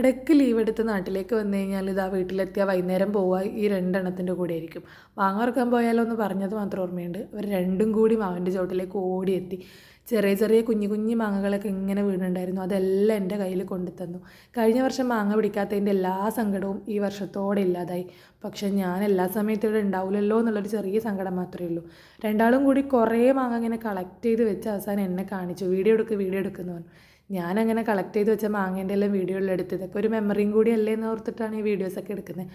ഇടയ്ക്ക് ലീവ് എടുത്ത് നാട്ടിലേക്ക് വന്നു കഴിഞ്ഞാൽ ഇതാ വീട്ടിലെത്തിയാൽ വൈകുന്നേരം പോവുക ഈ രണ്ടെണ്ണത്തിൻ്റെ കൂടെ ആയിരിക്കും. മാങ്ങ വറുക്കാൻ പോയാലോ എന്ന് പറഞ്ഞത് മാത്രം ഓർമ്മയുണ്ട്. അവർ രണ്ടും കൂടി മാവിൻ്റെ ചോട്ടിലേക്ക് ഓടിയെത്തി. ചെറിയ ചെറിയ കുഞ്ഞു കുഞ്ഞു മാങ്ങകളൊക്കെ ഇങ്ങനെ വീണുണ്ടായിരുന്നു. അതെല്ലാം എൻ്റെ കയ്യിൽ കൊണ്ടുതന്നു. കഴിഞ്ഞ വർഷം മാങ്ങ പിടിക്കാത്തതിൻ്റെ എല്ലാ സങ്കടവും ഈ വർഷത്തോടെ ഇല്ലാതായി. പക്ഷെ ഞാൻ എല്ലാ സമയത്തും ഇവിടെ ഉണ്ടാവില്ലല്ലോ എന്നുള്ളൊരു ചെറിയ സങ്കടം മാത്രമേ ഉള്ളൂ. രണ്ടാളും കൂടി കുറേ മാങ്ങ ഇങ്ങനെ കളക്ട് ചെയ്ത് വെച്ച് അവസാനം എന്നെ കാണിച്ചു. വീഡിയോ എടുക്കുന്നു പറഞ്ഞു. ഞാനങ്ങനെ കളക്ട് ചെയ്ത് വെച്ച മാങ്ങേൻ്റെ എല്ലാം വീഡിയോയിൽ എടുത്ത് ഇതൊക്കെ ഒരു മെമ്മറിയും കൂടി അല്ലേ എന്ന് ഓർത്തിട്ടാണ് ഈ വീഡിയോസൊക്കെ എടുക്കുന്നത്.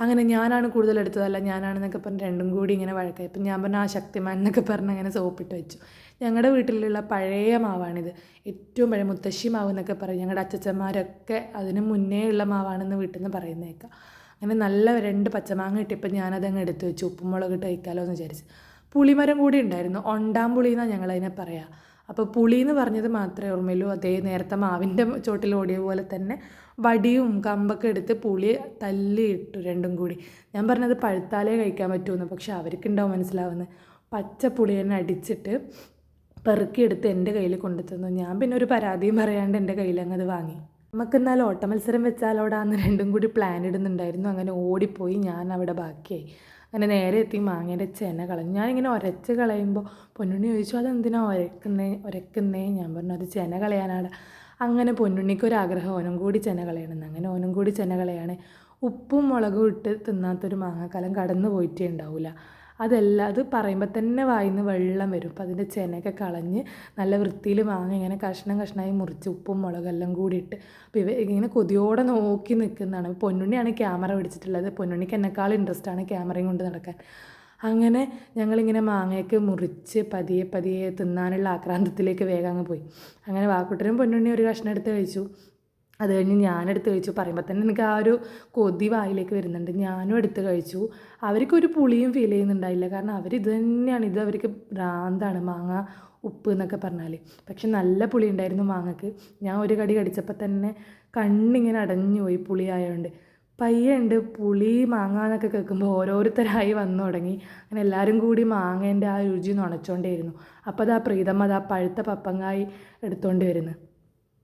അങ്ങനെ ഞാനാണ് കൂടുതൽ എടുത്തതല്ല ഞാനാണെന്നൊക്കെ പറഞ്ഞ് രണ്ടും കൂടി ഇങ്ങനെ വഴക്കായി. ഇപ്പം ഞാൻ പറഞ്ഞ ആ ശക്തിമാൻ എന്നൊക്കെ പറഞ്ഞ് അങ്ങനെ സോപ്പിട്ട് വെച്ചു. ഞങ്ങളുടെ വീട്ടിലുള്ള പഴയ മാവാണിത്. ഏറ്റവും പഴയ മുത്തശ്ശി മാവ് എന്നൊക്കെ പറയും. ഞങ്ങളുടെ അച്ചച്ചന്മാരൊക്കെ അതിന് മുന്നേ ഉള്ള മാവാണെന്ന് വീട്ടിൽ നിന്ന് പറയുന്നേക്കാം. അങ്ങനെ നല്ല 2 പച്ചമാങ്ങ കിട്ടിയപ്പോൾ ഞാനതങ്ങ് എടുത്ത് വെച്ചു. ഉപ്പും മുളകിട്ട് കഴിക്കാമല്ലോ എന്ന് വിചാരിച്ച്. പുളിമരം കൂടി ഉണ്ടായിരുന്നു. ഒണ്ടാമ്പുളി എന്നാണ് ഞങ്ങളതിനെ പറയുക. അപ്പോൾ പുളി എന്ന് പറഞ്ഞത് മാത്രമേ ഓർമ്മയുള്ളൂ. അതേ നേരത്തെ മാവിൻ്റെ ചോട്ടിൽ ഓടിയ പോലെ തന്നെ വടിയും കമ്പൊക്കെ എടുത്ത് പുളി തല്ലിയിട്ടു രണ്ടും കൂടി. ഞാൻ പറഞ്ഞത് പഴുത്താലേ കഴിക്കാൻ പറ്റുമെന്ന്. പക്ഷെ അവർക്കുണ്ടാവും മനസ്സിലാവുന്നത്. പച്ച പുളി തന്നെ അടിച്ചിട്ട് പെറുക്കിയെടുത്ത് എൻ്റെ കയ്യിൽ കൊണ്ടു തന്നു. ഞാൻ പിന്നെ ഒരു പരാതിയും പറയാണ്ട് എൻ്റെ കയ്യിൽ അങ്ങ് വാങ്ങി. നമുക്കെന്നാൽ ഓട്ട മത്സരം വെച്ചാലോടാന്ന് രണ്ടും കൂടി പ്ലാൻ ഇടുന്നുണ്ടായിരുന്നു. അങ്ങനെ ഓടിപ്പോയി. ഞാൻ അവിടെ ബാക്കിയായി. അങ്ങനെ നേരെ എത്തി മാങ്ങേൻ്റെ ചെന കളഞ്ഞു. ഞാനിങ്ങനെ ഉരച്ച് കളയുമ്പോൾ പൊന്നുണ്ണി ചോദിച്ചു അതെന്തിനാ ഉരക്കുന്നേ. ഞാൻ പറഞ്ഞു അത് ചെന കളയാനാണ്. അങ്ങനെ പൊന്നുണ്ണിക്കൊരാഗ്രഹം ഓനും കൂടി ചെന കളയണമെന്ന്. അങ്ങനെ ഓനും കൂടി ചെന കളയാണ്. ഉപ്പും മുളകും ഇട്ട് തിന്നാത്തൊരു മാങ്ങാക്കാലം കടന്നു പോയിട്ടേ ഉണ്ടാവില്ല. അതെല്ലാം അത് പറയുമ്പോൾ തന്നെ വായിന്ന് വെള്ളം വരും. അപ്പോൾ അതിൻ്റെ ചെനയൊക്കെ കളഞ്ഞ് നല്ല വൃത്തിയിൽ മാങ്ങ ഇങ്ങനെ കഷ്ണം കഷ്ണമായി മുറിച്ച് ഉപ്പും മുളകെല്ലാം കൂടി ഇട്ട് അപ്പോൾ ഇങ്ങനെ കൊതിയോടെ നോക്കി നിൽക്കുന്നതാണ്. പൊന്നുണ്ണിയാണ് ക്യാമറ പിടിച്ചിട്ടുള്ളത്. പൊന്നുണ്ണിക്ക് എന്നെക്കാൾ ഇൻട്രസ്റ്റാണ് ക്യാമറയും കൊണ്ട് നടക്കാൻ. അങ്ങനെ ഞങ്ങളിങ്ങനെ മാങ്ങയൊക്കെ മുറിച്ച് പതിയെ പതിയെ തിന്നാനുള്ള ആക്രാന്തത്തിലേക്ക് വേഗം അങ്ങ് പോയി. അങ്ങനെ വാക്കുട്ടനും പൊന്നുണ്ണി ഒരു കഷ്ണം എടുത്ത് കഴിച്ചു. അത് കഴിഞ്ഞ് ഞാനെടുത്ത് കഴിച്ചു. പറയുമ്പോൾ തന്നെ എനിക്ക് ആ ഒരു കൊതി വായിലേക്ക് വരുന്നുണ്ട്. ഞാനും എടുത്ത് കഴിച്ചു. അവർക്കൊരു പുളിയും ഫീൽ ചെയ്യുന്നുണ്ടായില്ല. കാരണം അവരിത് തന്നെയാണ്, ഇത് അവർക്ക് ഭ്രാന്താണ് മാങ്ങ ഉപ്പ് എന്നൊക്കെ പറഞ്ഞാൽ. പക്ഷെ നല്ല പുളി ഉണ്ടായിരുന്നു മാങ്ങക്ക്. ഞാൻ ഒരു കടി കടിച്ചപ്പോൾ തന്നെ കണ്ണിങ്ങനെ അടഞ്ഞു പോയി പുളി ആയതുകൊണ്ട്. പയ്യുണ്ട് പുളി മാങ്ങ എന്നൊക്കെ കേൾക്കുമ്പോൾ ഓരോരുത്തരായി വന്നു തുടങ്ങി. അങ്ങനെ എല്ലാവരും കൂടി മാങ്ങേൻ്റെ ആ രുചി നുണച്ചുകൊണ്ടേയിരുന്നു. അപ്പോൾ അത് ആ പ്രീതമ്മ അത് ആ പഴുത്ത പപ്പങ്ങായി എടുത്തുകൊണ്ട് വരുന്നു.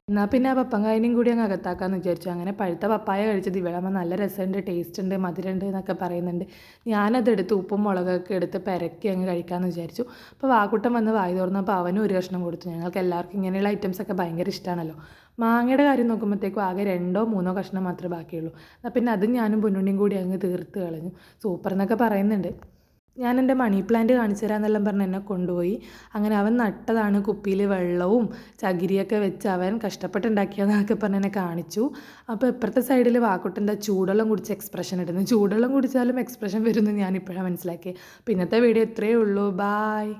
എന്നാൽ പിന്നെ ആ പപ്പങ്കായനെയും കൂടി അങ്ങ് അകത്താക്കാമെന്ന് വിചാരിച്ചു. അങ്ങനെ പഴുത്ത പപ്പായ കഴിച്ചത് ഇവളമ്മ നല്ല രസമുണ്ട്, ടേസ്റ്റ് ഉണ്ട്, മധുരമുണ്ട് എന്നൊക്കെ പറയുന്നുണ്ട്. ഞാനതെടുത്ത് ഉപ്പും മുളകൊക്കെ എടുത്ത് പെരക്കി അങ്ങ് കഴിക്കാമെന്ന് വിചാരിച്ചു. അപ്പോൾ വാക്കുട്ടൻ വന്ന് വായി തുറന്നപ്പോൾ അവനും ഒരു കഷ്ണം കൊടുത്തു. ഞങ്ങൾക്ക് എല്ലാവർക്കും ഇങ്ങനെയുള്ള ഐറ്റംസൊക്കെ ഭയങ്കര ഇഷ്ടമാണല്ലോ. മാങ്ങയുടെ കാര്യം നോക്കുമ്പോഴത്തേക്കും ആകെ 2-3 കഷ്ണം മാത്രമേ ബാക്കിയുള്ളൂ. എന്നാൽ പിന്നെ അതും ഞാനും പൊന്നുണ്ണിയും കൂടി അങ്ങ് തീർത്ത് കളഞ്ഞു. സൂപ്പർ എന്നൊക്കെ പറയുന്നുണ്ട്. ഞാൻ എൻ്റെ മണി പ്ലാന്റ് കാണിച്ചു തരാമെന്നെല്ലാം പറഞ്ഞ് എന്നെ കൊണ്ടുപോയി. അങ്ങനെ അവൻ നട്ടതാണ്. കുപ്പിയിൽ വെള്ളവും ചകിരിയൊക്കെ വെച്ച് അവൻ കഷ്ടപ്പെട്ടുണ്ടാക്കിയതെന്നൊക്കെ പറഞ്ഞ് എന്നെ കാണിച്ചു. അപ്പോൾ ഇപ്പുറത്തെ സൈഡിൽ വാക്കുട്ടൻ്റെ ചൂടുവെള്ളം കുടിച്ച് എക്സ്പ്രഷൻ ഇടുന്നു. ചൂടുവെള്ളം കുടിച്ചാലും എക്സ്പ്രഷൻ വരുമെന്ന് ഞാനിപ്പോഴാണ് മനസ്സിലാക്കിയത്. അപ്പോൾ ഇന്നത്തെ വീഡിയോ ഇത്രയേ ഉള്ളൂ. ബായ്.